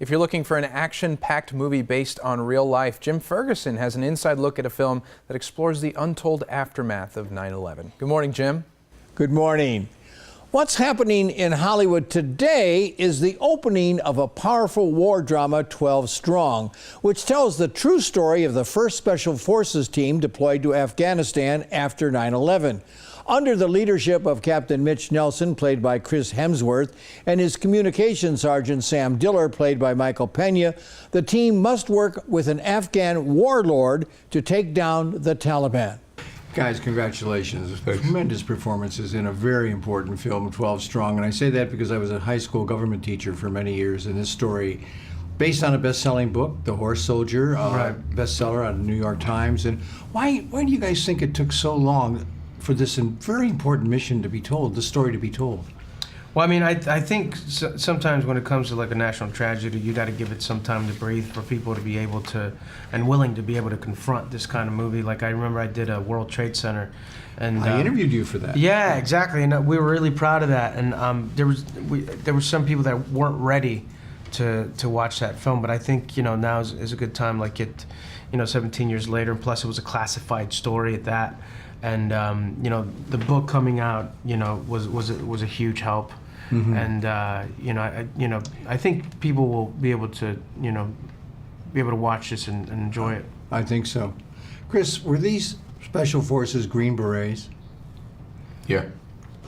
If you're looking for an action-packed movie based on real life, Jim Ferguson has an inside look at a film that explores the untold aftermath of 9/11. Good morning, Jim. Good morning. What's happening in Hollywood today is the opening of a powerful war drama, 12 Strong, which tells the true story of the first Special Forces team deployed to Afghanistan after 9/11. Under the leadership of Captain Mitch Nelson, played by Chris Hemsworth, and his communications sergeant Sam Diller, played by Michael Peña, the team must work with an Afghan warlord to take down the Taliban. Guys, congratulations. Tremendous performances in a very important film, 12 Strong. And I say that because I was a high school government teacher for many years, and this story, based on a best-selling book, The Horse Soldier, bestseller out of the New York Times. And why do you guys think it took so long for this very important mission to be told, the story to be told? Well, I mean, I think sometimes when it comes to like a national tragedy, you got to give it some time to breathe for people to be able to, and willing to be able to confront this kind of movie. Like I remember I did a World Trade Center, and I interviewed you for that. Yeah, exactly, and we were really proud of that. And there were some people that weren't ready to watch that film, but I think now is a good time. Like 17 years later, and plus it was a classified story at that. And the book coming out, was a huge help. Mm-hmm. And I think people will be able to watch this and enjoy it. I think so. Chris, were these Special Forces Green Berets? Yeah.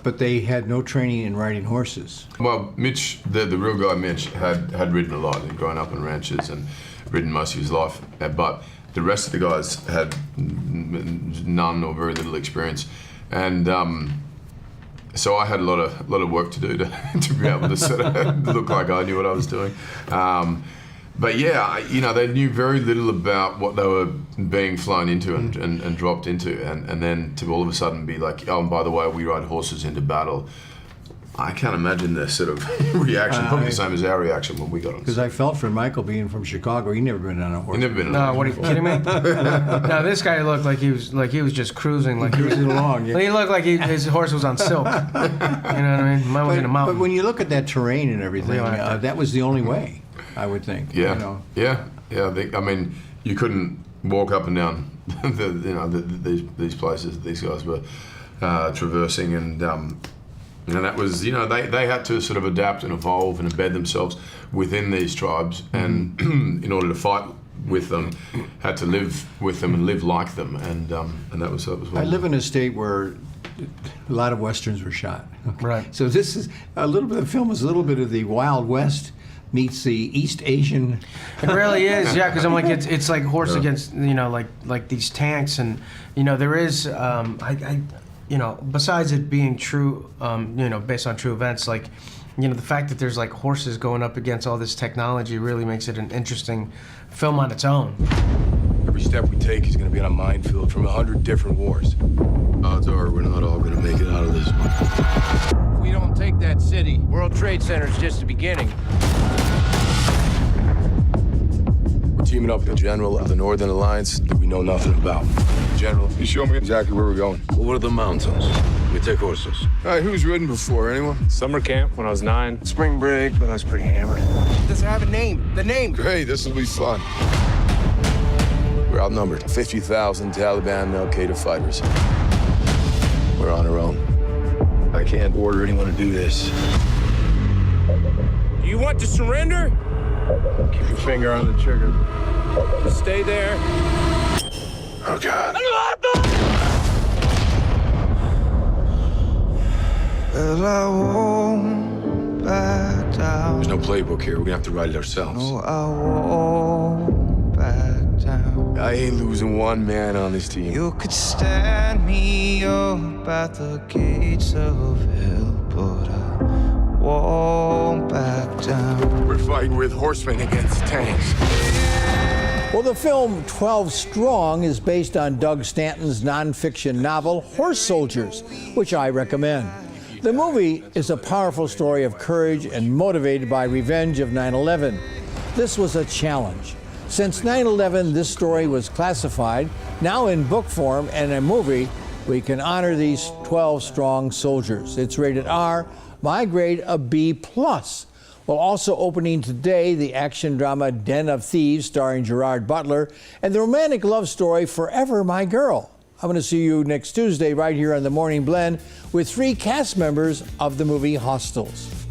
But they had no training in riding horses. Well, Mitch, the real guy Mitch, had ridden a lot. He'd grown up on ranches and ridden most of his life. But the rest of the guys had none or very little experience, and so I had a lot of work to do to be able to sort of look like I knew what I was doing. But yeah, they knew very little about what they were being flown into and dropped into, and then to all of a sudden be like, oh, and by the way, we ride horses into battle. I can't imagine the sort of reaction, probably the same as our reaction when we got on. Because I felt for Michael being from Chicago, he'd never been on a horse. He'd never been on a horse. No, what are you kidding me? No, this guy looked like he was just cruising, like cruising along. Yeah. He looked like his horse was on silk. You know what I mean? Mine was in a mountain. But when you look at that terrain and everything, that was the only way, I would think. Yeah, yeah. I mean, you couldn't walk up and down these places that these guys were traversing, and that was, they had to sort of adapt and evolve and embed themselves within these tribes, and in order to fight with them, had to live with them and live like them, and that was one. I live in a state where a lot of westerns were shot. Okay. Right. So this is a little bit. The film is a little bit of the Wild West meets the East Asian. It really is, yeah. Because I'm like, it's like horse against, like these tanks, and there is, besides it being true, based on true events, like, the fact that there's like horses going up against all this technology really makes it an interesting film on its own. Every step we take is going to be on a minefield from 100 different wars. Odds are we're not all going to make it out of this one. If we don't take that city, World Trade Center is just the beginning. We're teaming up with the general of the Northern Alliance that we know nothing about. General, you show me exactly where we're going. Over the mountains. We take horses. All right, who's ridden before? Anyone? Summer camp when I was 9. Spring break, but I was pretty hammered. Does it have a name? The name. Great, this will be fun. We're outnumbered. 50,000 Taliban Al-Qaeda fighters. We're on our own. I can't order anyone to do this. Do you want to surrender? Keep your finger on the trigger. Just stay there. Oh, God. Well, I won't back down. There's no playbook here. We're gonna have to write it ourselves. No, I won't back down. I ain't losing one man on this team. You could stand me up at the gates of hell, but I won't back down. We're fighting with horsemen against tanks. Well, the film 12 Strong is based on Doug Stanton's nonfiction novel, Horse Soldiers, which I recommend. The movie is a powerful story of courage and motivated by revenge of 9/11. This was a challenge. Since 9/11, this story was classified. Now in book form and a movie, we can honor these 12 strong soldiers. It's rated R, my grade a B+. Well, also opening today, the action drama Den of Thieves starring Gerard Butler and the romantic love story Forever My Girl. I'm going to see you next Tuesday right here on The Morning Blend with 3 cast members of the movie Hostels.